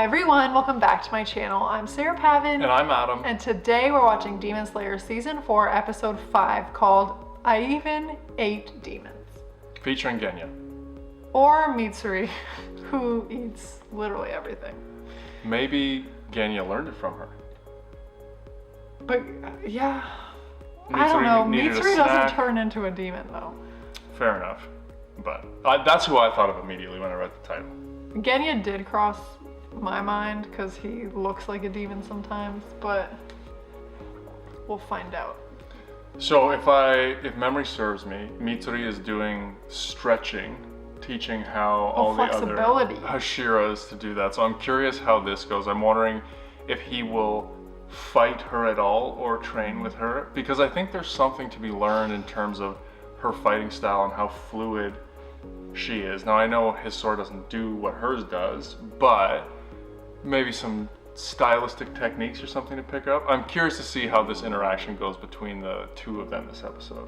everyone, welcome back to my channel. I'm Sarah Pavan. And I'm Adam. And today we're watching Demon Slayer Season 4, Episode 5, called I Even Ate Demons. Featuring Genya. Or Mitsuri, who eats literally everything. Maybe Genya learned it from her. But, yeah, I don't know. Mitsuri doesn't turn into a demon, though. Fair enough. But that's who I thought of immediately when I read the title. Genya did cross my mind because he looks like a demon sometimes, but we'll find out. So if memory serves me, Mitsuri is doing stretching, teaching how all the other Hashiras to do that. So I'm curious how this goes. I'm wondering if he will fight her at all or train with her, because I think there's something to be learned in terms of her fighting style and how fluid she is. Now I know his sword doesn't do what hers does, but maybe some stylistic techniques or something to pick up. I'm curious to see how this interaction goes between the two of them this episode.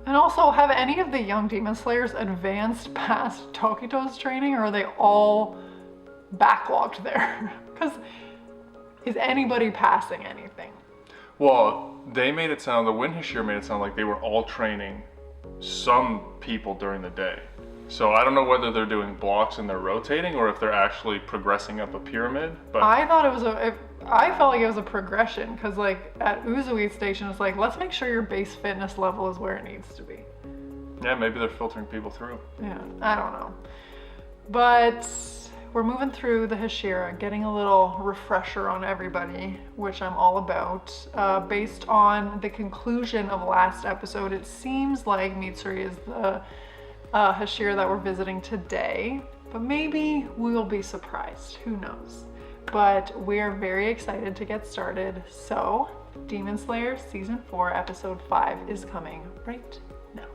And also, have any of the young Demon Slayers advanced past Tokito's training, or are they all backlogged there? Because is anybody passing anything? Well, they made it sound, the Wind Hashira made it sound like they were all training some people during the day. So I don't know whether they're doing blocks and they're rotating or if they're actually progressing up a pyramid. But I thought it was I felt like it was a progression, because like at Uzui Station, it's like, let's make sure your base fitness level is where it needs to be. Yeah, maybe they're filtering people through. Yeah, I don't know. But we're moving through the Hashira, getting a little refresher on everybody, which I'm all about. Based on the conclusion of last episode, it seems like Mitsuri is the Hashira that we're visiting today, but maybe we will be surprised, who knows. But we're very excited to get started, so Demon Slayer Season 4 Episode 5 is coming right now.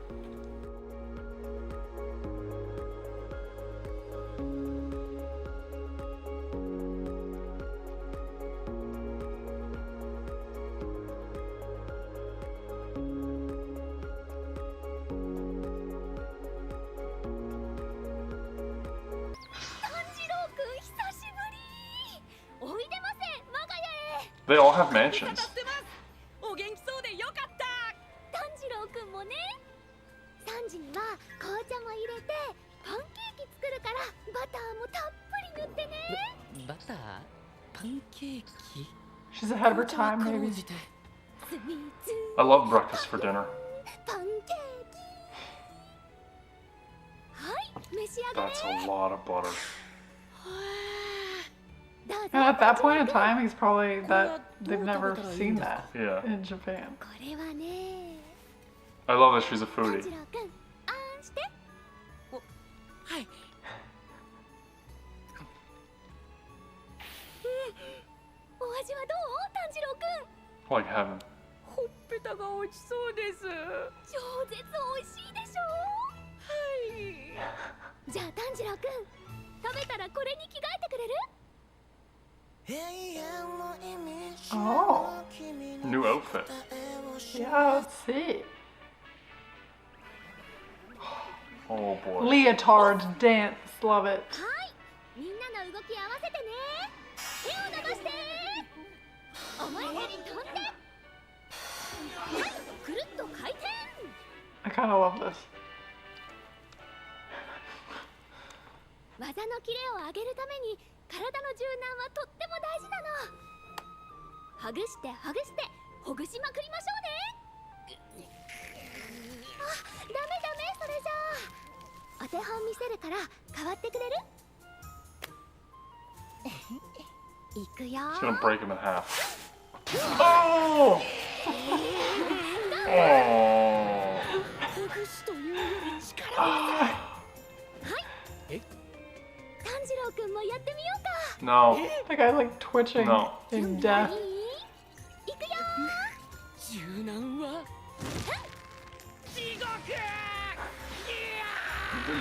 They all have mansions. She's ahead of her time, maybe. I love breakfast for dinner. That's a lot of butter. And at that point in time, he's probably they've never seen that in Japan. I love that she's a foodie. Like heaven. Oh. New outfit. Yeah, let's see. Oh boy. Leotard dance, love it. I kind of love this. It's gonna break him in half. Oh! No. The guy's like twitching in death.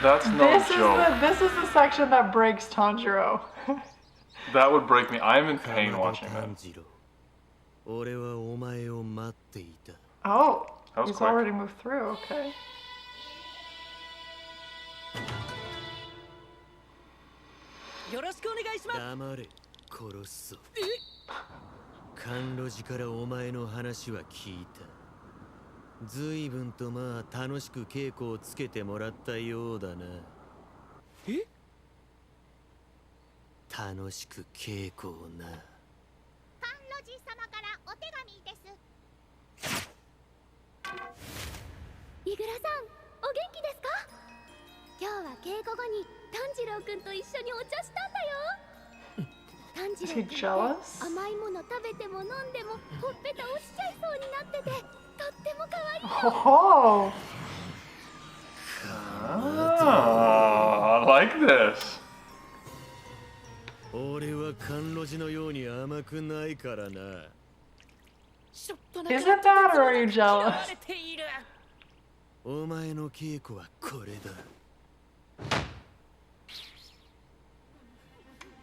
That's no joke. This is the section that breaks Tanjiro. That would break me. I'm in pain watching that. Oh, That was he's quick. already moved through, okay. よろしくお願いします。黙れ。殺すぞ。甘露寺からお前の話は聞いた。随分とまあ楽しく稽古をつけてもらったようだな。え？楽しく稽古をな。甘露寺様からお手紙です。イグラさん、お元気ですか？今日は稽古後に炭治郎くんと一緒にお茶したんだよ。炭治郎くんって甘いもの食べても飲んでもほっぺた落ちちゃいそうになってて、とっても可愛いよ。Oh. I like this. 俺は甘露寺のように甘くないからな。 Is it that or are you jealous? お前の稽古はこれだ。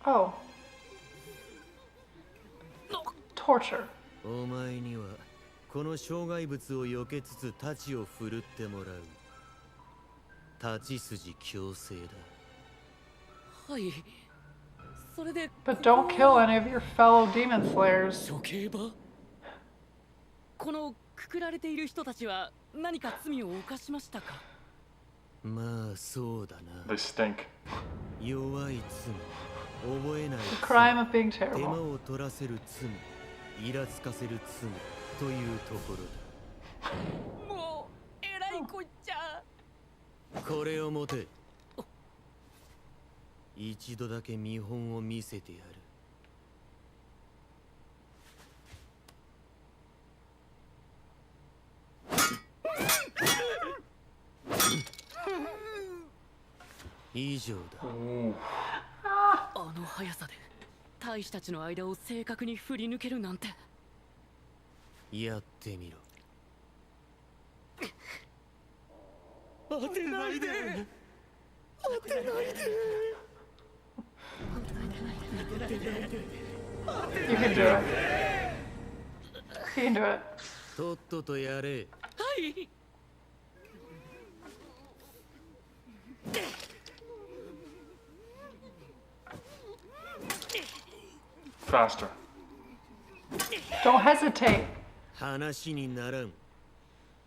Oh. Torture. お前にはこの障害物を避けつつ太刀を振るってもらう。太刀筋強制だ。はい。それで。But don't kill any of your fellow demon slayers. 処刑場？このくくられている人たちは何か罪を犯しましたか？まあそうだな。 They stink. 弱い罪、覚えない The crime of being 手間 terrible. を取らせる罪、イラつかせる罪というところだ。もうえらいこっちゃ。これを持て。一度だけ見本を見せてやる。以上だ。あの速さで大使たちの間を正確に振り抜けるなんて。やってみろ。当てないで。当てないで。 You can do it. You can do it. とっととやれ。はい。 Faster. Don't hesitate. 話にならん。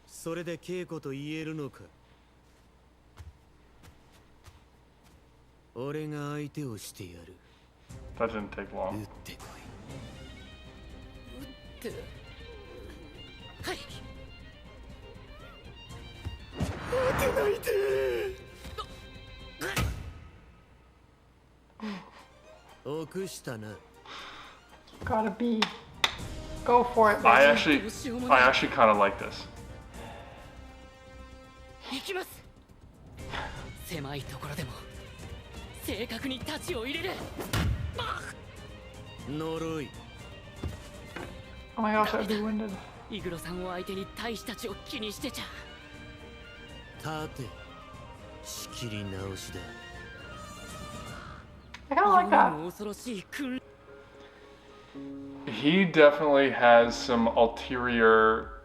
それで稽古と言えるのか。俺が相手をしてやる。 That didn't take 打 long. ってこい。はい。当てないで。臆したな。 Gotta be. Go for it. I Baby. actually kind of like this. 行きます。狭いところでも正確に太刀を入れる。呪い。 Oh my gosh, I'd be winded. イグロさんを相手に大使たちを気にしてちゃ。立て。仕切り直しだ。 I kind of like that. 恐ろしい訓練。 He definitely has some ulterior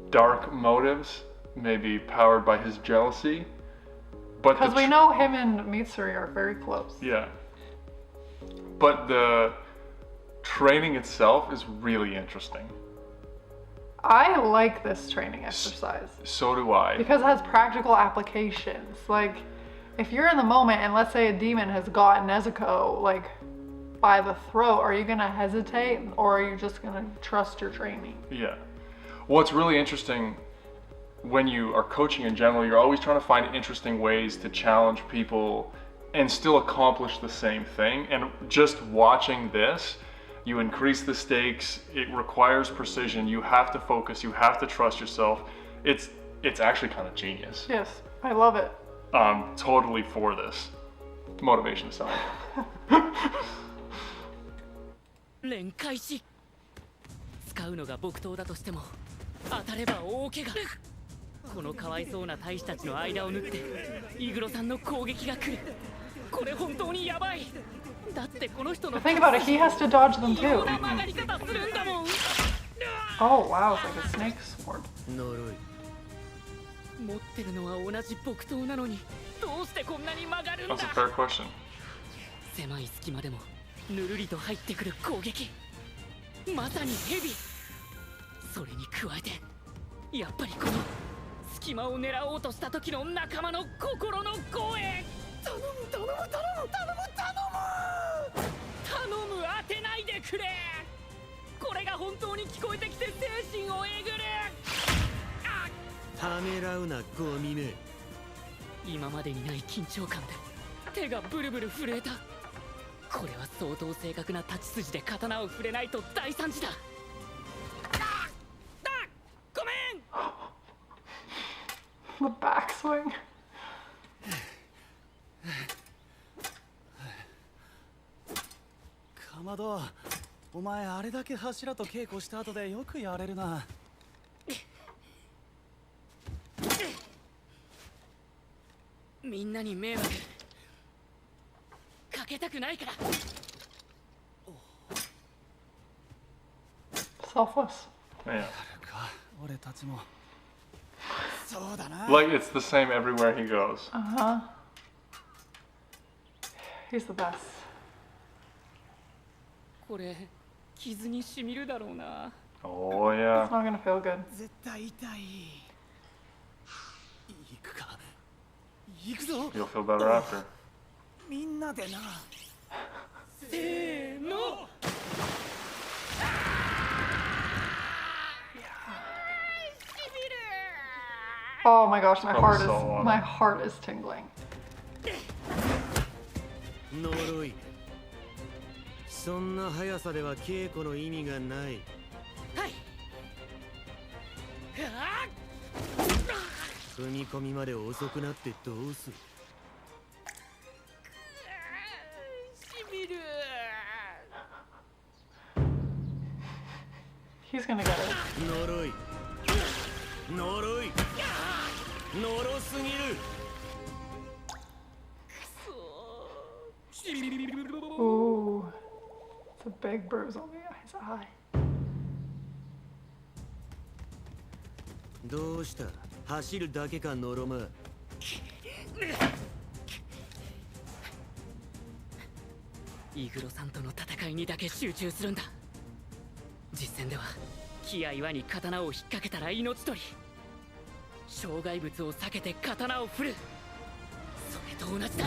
dark motives, maybe powered by his jealousy. But Because we know him and Mitsuri are very close. Yeah. But the training itself is really interesting. I like this training exercise So do I. because it has practical applications. Like, if you're in the moment and let's say a demon has got Nezuko, like, by the throat, are you gonna hesitate or are you just gonna trust your training? Yeah. What's really interesting when you are coaching in general, you're always trying to find interesting ways to challenge people and still accomplish the same thing. And just watching this, you increase the stakes. It requires precision. You have to focus. You have to trust yourself. It's actually kind of genius. Yes, I love it. I'm totally for this. Motivation aside. 連開始。使うのが木刀だとしても当たれば大怪我。このかわいそうな大使たちの間を縫ってイグロさんの攻撃が来る。これ本当にやばい。だってこの人の Think about it, he has to dodge them いろ too. んな曲がり方するんだもん。 Oh wow, it's like a snake sword. 呪い。持ってるのは同じ木刀なのにどうしてこんなに曲がるんだ。 That's a fair question. 狭い隙間でもぬるりと入ってくる攻撃、まさにヘビ。それに加えてやっぱりこの隙間を狙おうとした時の仲間の心の声。頼む頼む頼む頼む頼む頼む、当てないでくれ。これが本当に聞こえてきて精神をえぐる。ためらうなゴミめ。今までにない緊張感で手がブルブル震えた。これは相当正確な立ち筋で刀を触れないと大惨事だ。ごめん。The backswing. かまど、お前あれだけ柱と稽古した後でよくやれるな。みんなに迷惑かけたくないから。Selfless. Yeah. 俺たちも。そうだな。 Like it's the same everywhere he goes. He's the best. これ傷にしみるだろうな。 Oh yeah. It's not gonna feel good. 絶対痛い。行くか。行くぞ。 You'll feel better after. みんなでな。せーの。Oh my gosh, my heart is so my heart is tingling. 呪い。そんな速さでは稽古の意味がない。はい。踏み込みまで遅くなってどうする。しみる。He's gonna get it. 呪い。呪い。呪すぎる。Ooh, it's a big bruise on his eye. どうした？走るだけかノロマ。イグロさんとの戦いにだけ集中するんだ。実戦では木や岩に刀を引っ掛けたら命取り。障害物を避けて刀を振る。それと同じだ。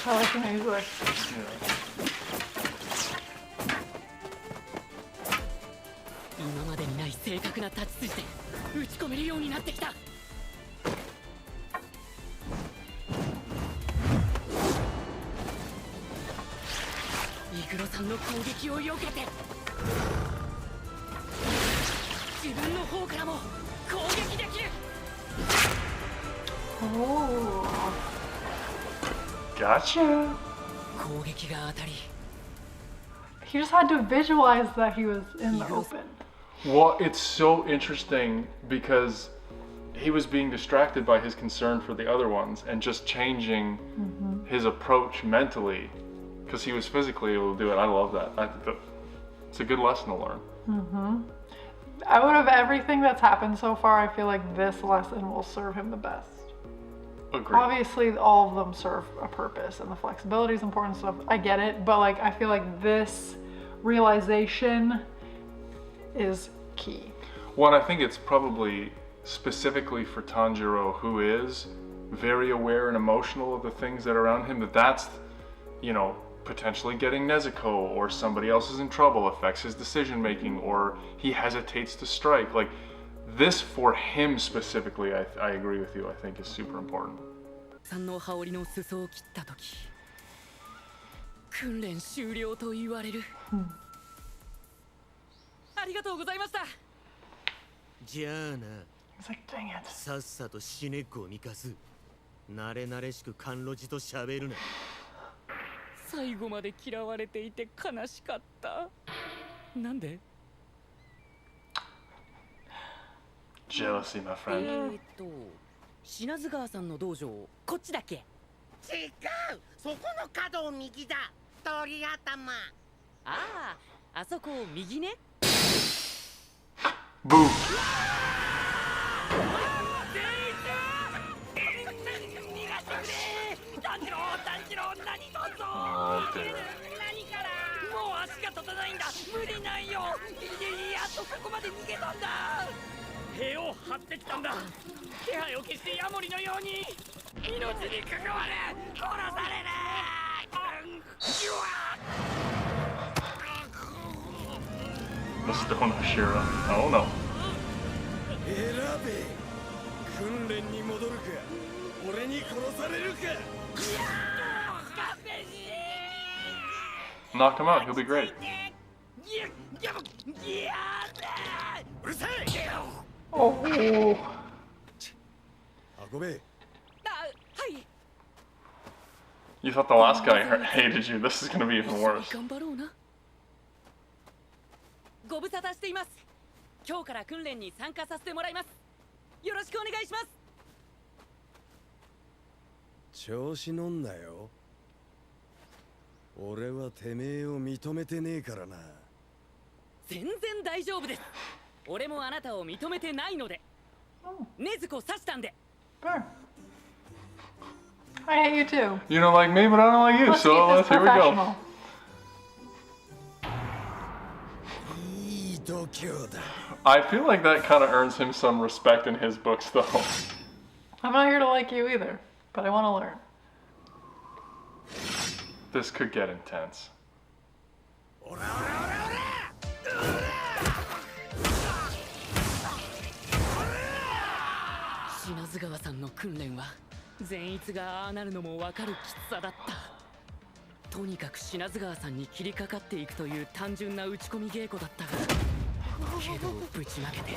I like the music. Yeah. 今までにない正確な立ち筋で打ち込めるようになってきた。イグロさんの攻撃を避けて自分の方からも攻撃できる。 Oh. Gotcha. 攻撃が当たり He just had to visualize that he was in the open. Well, it's so interesting because he was being distracted by his concern for the other ones and just changing his approach mentally because he was physically able to do it. I love that. I think that it's a good lesson to learn. Out of everything that's happened so far, I feel like this lesson will serve him the best. Agreed. Obviously, all of them serve a purpose, and the flexibility is important stuff. I get it, but like I feel like this realization is key. Well, and I think it's probably specifically for Tanjiro, who is very aware and emotional of the things that are around him, that's, you know, potentially getting Nezuko or somebody else is in trouble affects his decision making, or he hesitates to strike. Like this for him specifically, I agree with you, I think is super important. さんの羽織の裾を切った時訓練終了と言われる。ありがとうございました。じゃあな。 He's like, dang it. さっさと死ねゴミかす。慣れ慣れしく甘露寺と喋るな。最後まで嫌われていて悲しかった。なんで？ Jealousy, my friend. 品津川さんの道場こっちだっけ？違う、そこの角を右だ。鳥頭。ああ、あそこ右ね。 Boom. 兵を張ってきたんだ。気配を消してヤモリのように命に関われ、殺される。The Stone Hashira. Oh no. 選べ。訓練に戻るか、俺に殺されるか。Knock him out. He'll be great. うるさい。Oh. 運べ。You thought the last guy hated you. This is gonna be even worse. 頑張ろうな。ご無沙汰しています。今日から訓練に参加させてもらいます。よろしくお願いします。調子乗んなよ。俺はてめえを認めてねえからな。全然大丈夫です。俺もあなたを認めてないので。禰豆子刺したんで。Sure. I hate you too. You don't like me, but I don't like you. Let's So keep this here we go. professional. いい度胸だ。 I feel like that kind of earns him some respect in his books, though. I'm not here to like you either, but I want to learn. This could get intense. 島津川さんの訓練は善逸がああなるのも分かるきつさだった。とにかく品津川さんに切りかかっていくという単純な打ち込み稽古だったが、けどぶちまけて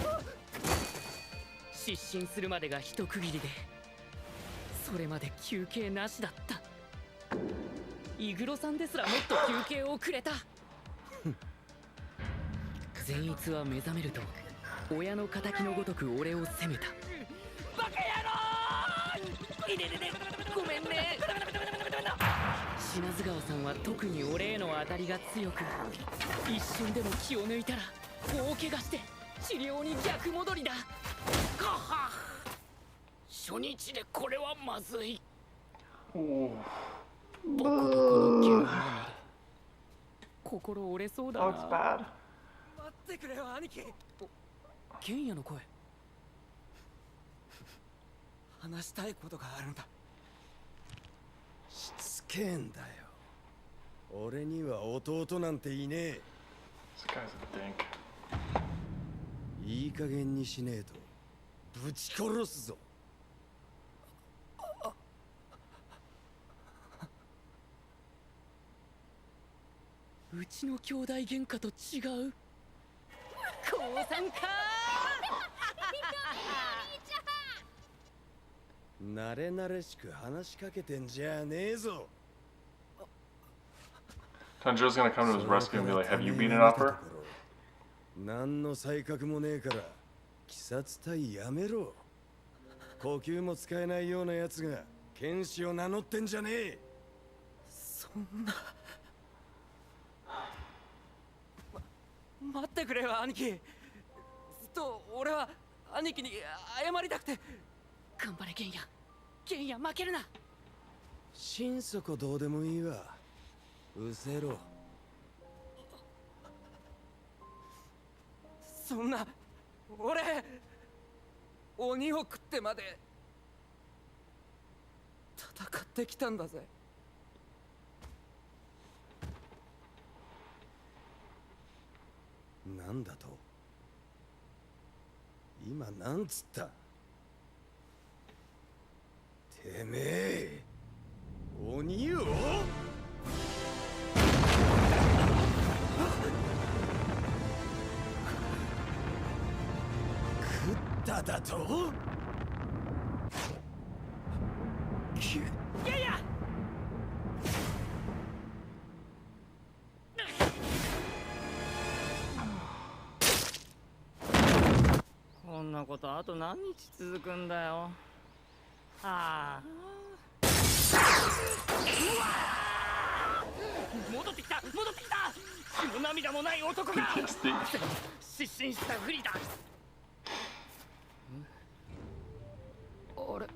失神するまでが一区切りで、それまで休憩なしだった。イグロさんですらもっと休憩をくれた。善逸は目覚めると親の仇のごとく俺を責めた。バカ野郎！いででで、ごめんね。品津川さんは特に俺への当たりが強く、一瞬でも気を抜いたら大怪我して治療に逆戻りだ。かは初日でこれはまずい。ボコボコの剣なので心折れそうだな。 Looks bad. 待ってくれよ兄貴。剣也の声。話したいことがあるんだ。しつけえんだよ。俺には弟なんていねえ。 This guy's a dink. いい加減にしねえとぶち殺すぞ。うちの兄弟喧嘩と違う。降参か。慣れ慣れしく話しかけてんじゃねえぞ。 Tanjiro's gonna come to his rescue and be like, "Have you beaten up her?" 何の才覚もねえから鬼殺隊やめろ。呼吸も使えないようなやつが剣士を名乗ってんじゃねえ。そんな。待ってくれよ兄貴。ずっと俺は兄貴に謝りたくて。頑張れ剣也。剣也負けるな。心底どうでもいいわ。うせろ。そんな俺鬼を食ってまで戦ってきたんだぜ。なんだと？今なんつった？てめえ鬼を？食っただと？いやいや。こんなことあと何日続くんだよ。ああ。戻ってきた戻ってきた。血も涙もない男が失神したふりだ。あれ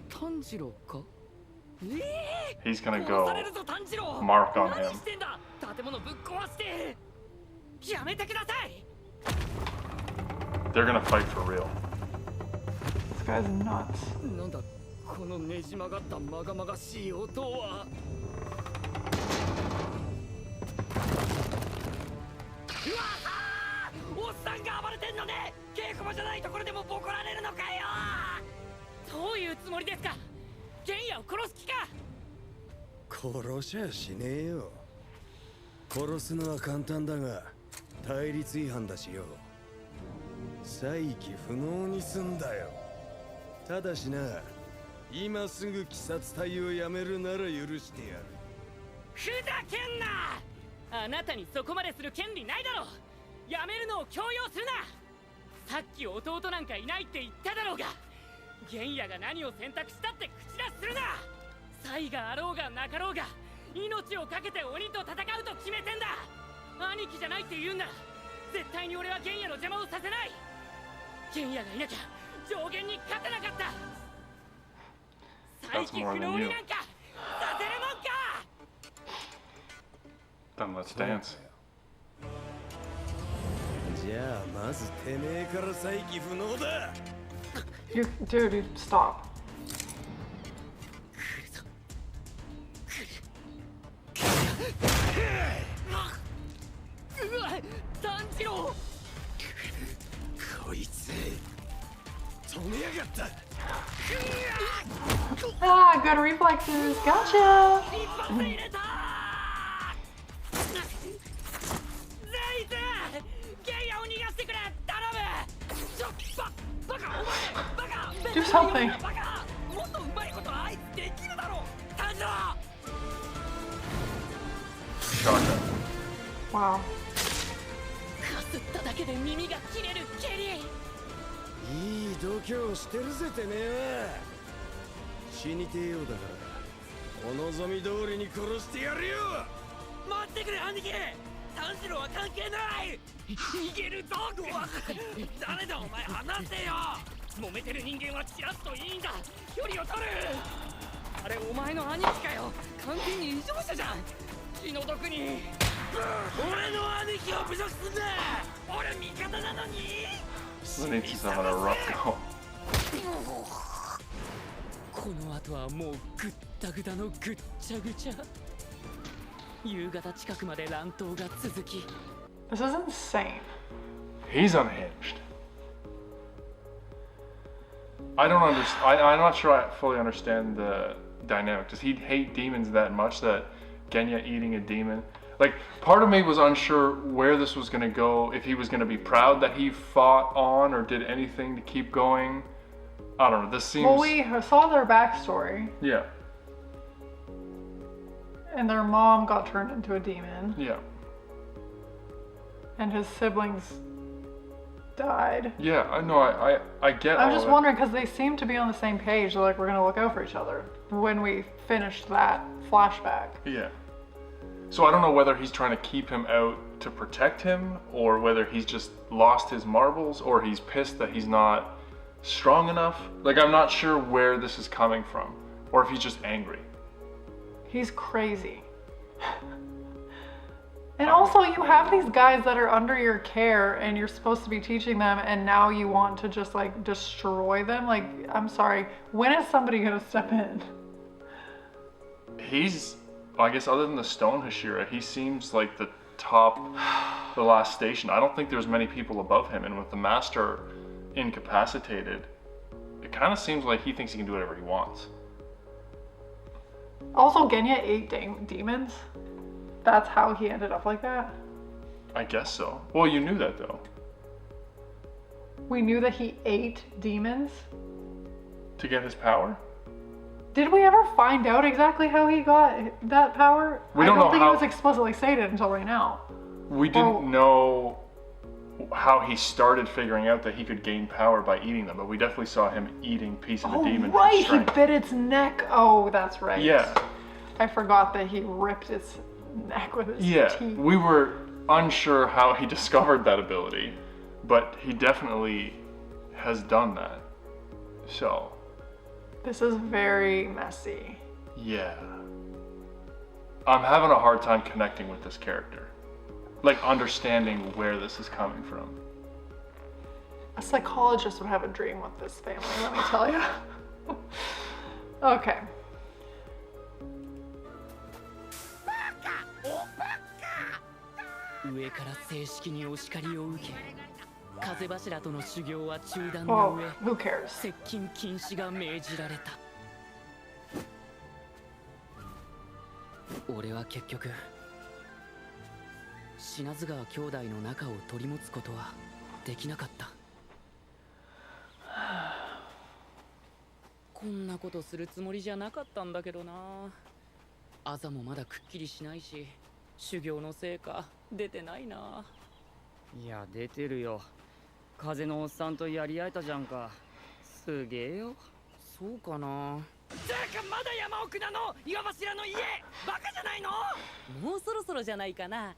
炭治郎か。He's gonna go mark on him. 建物ぶっ壊してやめてください。 They're gonna fight for real. guy's nuts. なんだこのねじ曲がったまがまがしい音は。うわあ、おっさんが暴れてんのね。稽古場じゃないところでもボコられるのかよ。どういうつもりですか。玄也を殺す気か。殺しゃしねえよ。殺すのは簡単だが対立違反だしよ。再起不能にすんだよ。ただしな、今すぐ鬼殺隊をやめるなら許してやる。ふざけんな。あなたにそこまでする権利ないだろ。やめるのを強要するな。さっき弟なんかいないって言っただろうが。玄也が何を選択したって口出しするな。才があろうがなかろうが命を懸けて鬼と戦うと決めてんだ。兄貴じゃないって言うんなら絶対に俺は玄也の邪魔をさせない。玄也がいなきゃ上限に勝てなかった。再起不能になんかさせるもんか。 Then let's dance. じゃあまずてめえから再起不能だ。Dude, stop. うわ、炭治郎。こいつ止めやがった。Ah, good reflexes. Gotcha. 一発入れた。ゼイズ、玄也を逃がしてくれ。頼む。バカ、お前バカ。 Do something. バカ。もっとうまいことあいつできるだろう。炭治郎。 Shotgun. Wow. かすっただけで耳が切れる蹴り。いい度胸してるぜてめえは。死にてえようだからお望み通りに殺してやるよ。待ってくれ兄貴。炭治郎は関係ない。逃げるぞ。誰だお前、話せよ。揉めてる人間は散らすといいんだ。距離を取る。あれお前の兄貴かよ。完全に異常者じゃん。気の毒に。俺の兄貴を侮辱すんな。俺味方なのに。Zenitsu's having a rough go. この後はもうぐったぐたのぐっちゃぐちゃ。夕方近くまで乱闘が続き。 This is insane. He's unhinged. I don't understand. I'm not sure I fully understand the dynamic. Does he hate demons that much that Genya eating a demon? Like, part of me was unsure where this was going to go, if he was going to be proud that he fought on or did anything to keep going. I don't know, this seems... Well, we saw their backstory. Yeah. And their mom got turned into a demon. Yeah. And his siblings died. Yeah, I know, I get I'm all just that. wondering, because they seem to be on the same page. They're like, we're going to look out for each other when we finished that flashback. Yeah. So I don't know whether he's trying to keep him out to protect him, or whether he's just lost his marbles, or he's pissed that he's not strong enough. Like, I'm not sure where this is coming from, or if he's just angry. He's crazy. And also, you have these guys that are under your care and you're supposed to be teaching them, and now you want to just like destroy them. Like, I'm sorry, when is somebody gonna step in? He's, I guess other than the Stone Hashira, he seems like the top, the last station. I don't think there's many people above him, and with the Master incapacitated, it kind of seems like he thinks he can do whatever he wants. Also, Genya ate demons. That's how he ended up like that? I guess so. Well, you knew that though. We knew that he ate demons? To get his power? Did we ever find out exactly how he got that power? We don't know I don't think how... it was explicitly stated until right now. We didn't know how he started figuring out that he could gain power by eating them, but we definitely saw him eating pieces of demon for right, he strength. bit its neck. Oh, that's right. Yeah. I forgot that he ripped its neck with his teeth. We were unsure how he discovered that ability, but he definitely has done that. So. This is very messy. Yeah. I'm having a hard time connecting with this character. Like, understanding where this is coming from. A psychologist would have a dream with this family, let me tell you. Okay. 上から正式にお叱りを受け、風柱との修行は中断の上、 Who cares? 接近禁止が命じられた。俺は結局、品津川兄弟の仲を取り持つことはできなかった。こんなことするつもりじゃなかったんだけどな。あざもまだくっきりしないし、修行の成果出てないな。いや出てるよ。風のおっさんとやり合えたじゃんか。すげえよ。そうかな。てかまだ山奥なの。岩柱の家バカじゃないの。もうそろそろじゃないかな。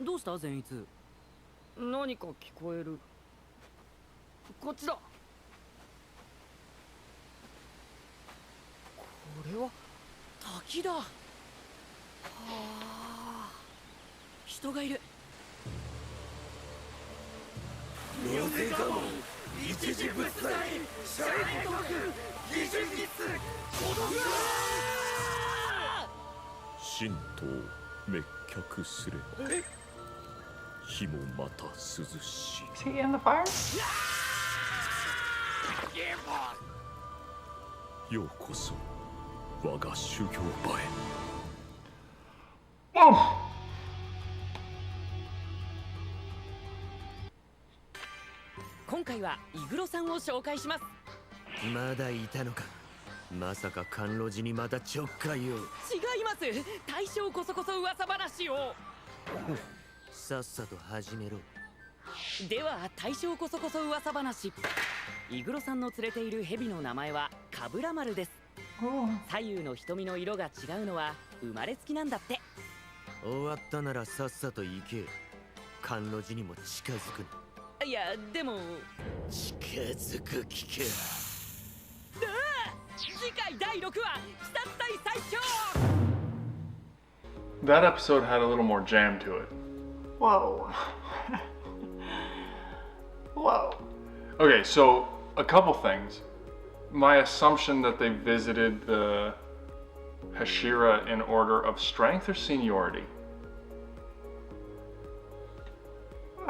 どうした善逸。何か聞こえる。こっちだ。これは滝だ。はあ、人がいる。ロゼガモン一時物体シャイトク技術神道滅却すれば火もまた涼しい。 Is he in the fire? ようこそ我が修行場へ。今回はイグロさんを紹介します。まだいたのか。まさか甘露寺にまたちょっかいを。違います。大将こそこそ噂話を。さっさと始めろ。では大将こそこそ噂話。イグロさんの連れている蛇の名前はカブラマルです。左右の瞳の色が違うのは生まれつきなんだって。終わったならさっさと行け。甘露寺にも近づくな。いやでも近づく気か。次回第6話鬼殺隊最強。 That episode had a little more jam to it. Whoa. Whoa. Okay, so a couple things. My assumption that they visited the Hashira in order of strength or seniority?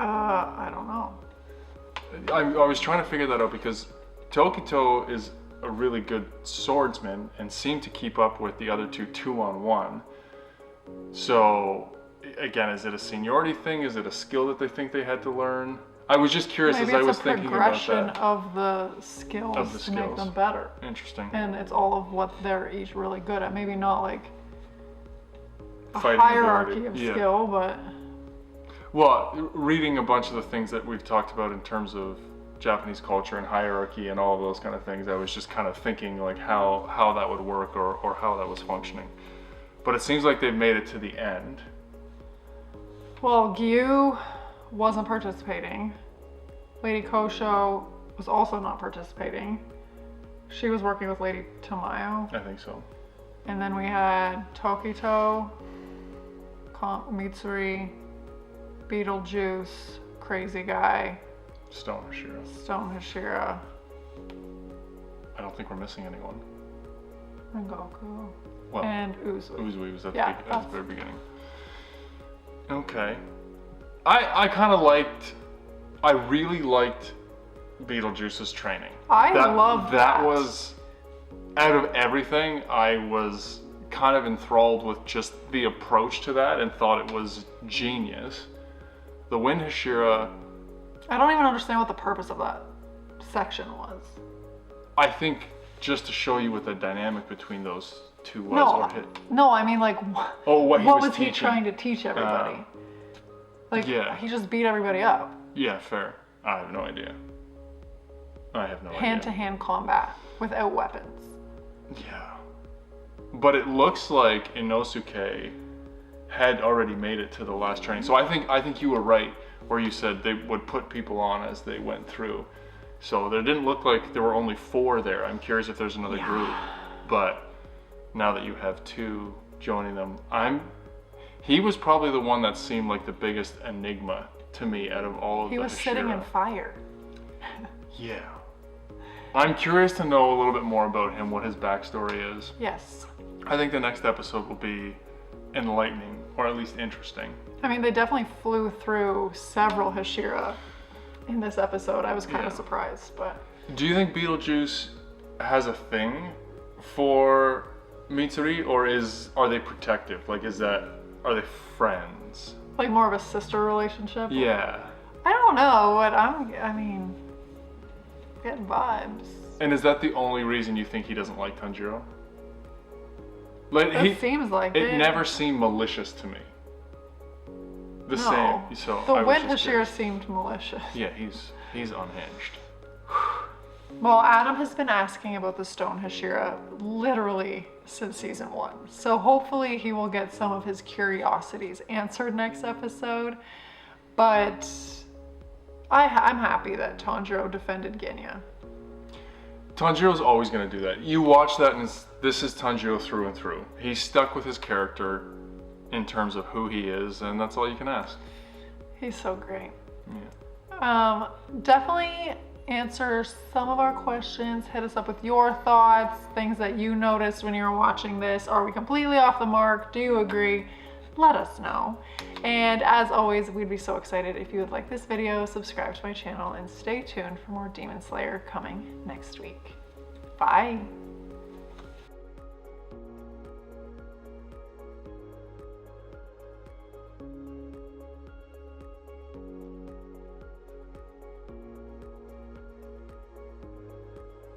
I don't know. I was trying to figure that out because Tokito is a really good swordsman and seemed to keep up with the other two 2-on-1. So, again, is it a seniority thing? Is it a skill that they think they had to learn? I was just curious as I was thinking about that. Maybe it's a progression of the skills to make them better. Interesting. And it's all of what they're each really good at. Maybe not like a Fighting hierarchy ability. of skill, but... Well, reading a bunch of the things that we've talked about in terms of Japanese culture and hierarchy and all of those kind of things, I was just kind of thinking like how that would work or how that was functioning. But it seems like they've made it to the end. Well, Gyu wasn't participating. Lady Kosho was also not participating. She was working with Lady Tamayo. I think so. And then we had Tokito, Mitsuri, Beetlejuice, Crazy Guy, Stone Hashira. Stone Hashira, I don't think we're missing anyone. Rengoku, Well, and Uzui. Uzui was at Yeah, the very beginning. Okay. I kind of liked, I really liked Beetlejuice's training. I love that. That was, out of everything, I was kind of enthralled with just the approach to that and thought it was genius. The Wind Hashira, I don't even understand what the purpose of that section was. I think just to show you what the dynamic between those two was. No, I mean like, what was he teaching. trying to teach everybody? Yeah. He just beat everybody up. Yeah, fair. I have no idea. Hand-to-hand combat without weapons. Yeah. But it looks like Inosuke had already made it to the last training. So I think you were right where you said they would put people on as they went through. So there didn't look like there were only 4 there. I'm curious if there's another group. But now that you have 2 joining them, he was probably the one that seemed like the biggest enigma to me out of all of He the was sitting in fire. Yeah. I'm curious to know a little bit more about him, what his backstory is. Yes. I think the next episode will be enlightening, or at least interesting. I mean, they definitely flew through several Hashira in this episode. I was kind of surprised, but... Do you think Beetlejuice has a thing for Mitsuri, or are they protective? Like, are they friends? Like more of a sister relationship? Yeah. I don't know what I mean, getting vibes. And is that the only reason you think he doesn't like Tanjiro? Like, it seems like it. It never seemed malicious to me. The same. So the Wind Hashira seemed malicious. Yeah, he's unhinged. Well, Adam has been asking about the Stone Hashira literally since season 1. So hopefully he will get some of his curiosities answered next episode. But I'm happy that Tanjiro defended Genya. Tanjiro's always going to do that. You watch that and this is Tanjiro through and through. He's stuck with his character in terms of who he is, and that's all you can ask. He's so great. Yeah. Definitely answer some of our questions. Hit us up with your thoughts, things that you noticed when you were watching this. Are we completely off the mark? Do you agree? Let us know. And as always, we'd be so excited if you would like this video, subscribe to my channel, and stay tuned for more Demon Slayer coming next week. Bye.